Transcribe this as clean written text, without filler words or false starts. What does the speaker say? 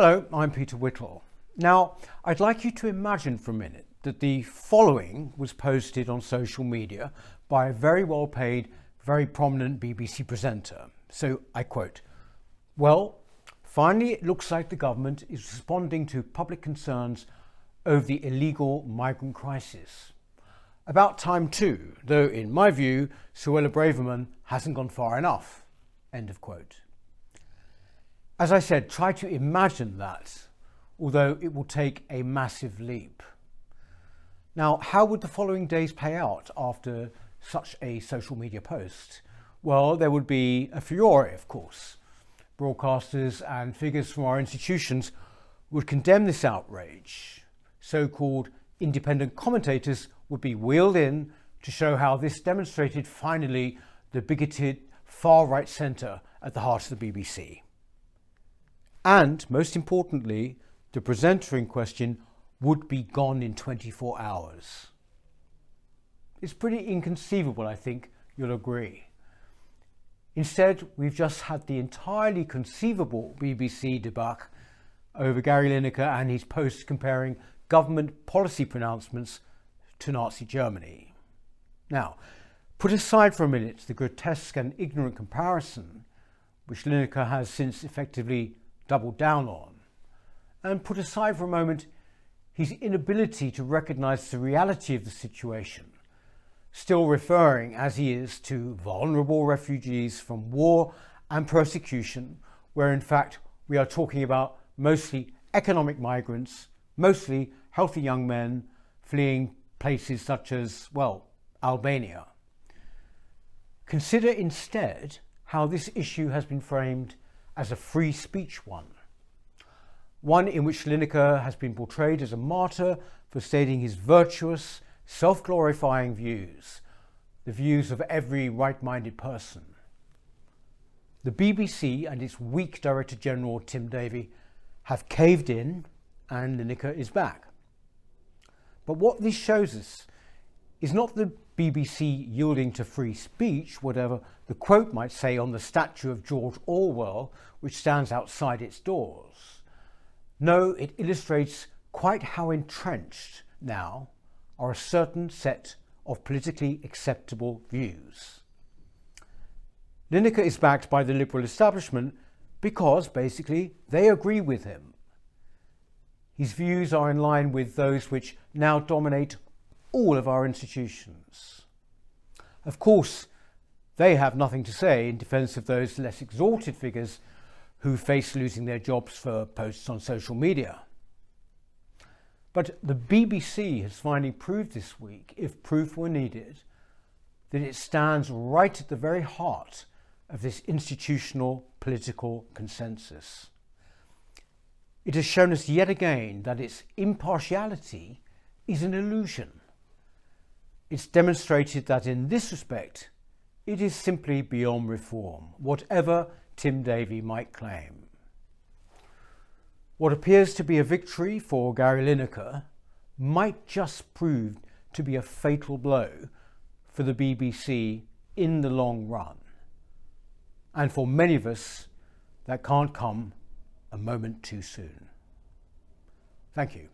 Hello, I'm Peter Whittle. Now, I'd like you to imagine for a minute that the following was posted on social media by a very well-paid, very prominent BBC presenter. So I quote, "Well, finally it looks like the government is responding to public concerns over the illegal migrant crisis. About time too, though in my view, Suella Braverman hasn't gone far enough." End of quote. As I said, try to imagine that, although it will take a massive leap. Now, how would the following days pay out after such a social media post? Well, there would be a furore, of course. Broadcasters and figures from our institutions would condemn this outrage. So-called independent commentators would be wheeled in to show how this demonstrated finally the bigoted far-right centre at the heart of the BBC. And, most importantly, the presenter in question would be gone in 24 hours. It's pretty inconceivable, I think you'll agree. Instead, we've just had the entirely conceivable BBC debacle over Gary Lineker and his post comparing government policy pronouncements to Nazi Germany. Now, put aside for a minute the grotesque and ignorant comparison, which Lineker has since effectively doubled down on, and put aside for a moment his inability to recognise the reality of the situation, still referring as he is to vulnerable refugees from war and persecution, where in fact we are talking about mostly economic migrants, mostly healthy young men fleeing places such as, well, Albania. Consider instead how this issue has been framed as a free speech one in which Lineker has been portrayed as a martyr for stating his virtuous, self-glorifying views, the views of every right-minded person. The BBC and its weak Director General Tim Davie have caved in and Lineker is back. But what this shows us is not the BBC yielding to free speech, whatever the quote might say on the statue of George Orwell, which stands outside its doors. No, it illustrates quite how entrenched now are a certain set of politically acceptable views. Lineker is backed by the liberal establishment because, basically, they agree with him. His views are in line with those which now dominate all of our institutions. Of course, they have nothing to say in defence of those less exalted figures who face losing their jobs for posts on social media. But the BBC has finally proved this week, if proof were needed, that it stands right at the very heart of this institutional political consensus. It has shown us yet again that its impartiality is an illusion. It's demonstrated that in this respect, it is simply beyond reform, whatever Tim Davie might claim. What appears to be a victory for Gary Lineker might just prove to be a fatal blow for the BBC in the long run. And for many of us, that can't come a moment too soon. Thank you.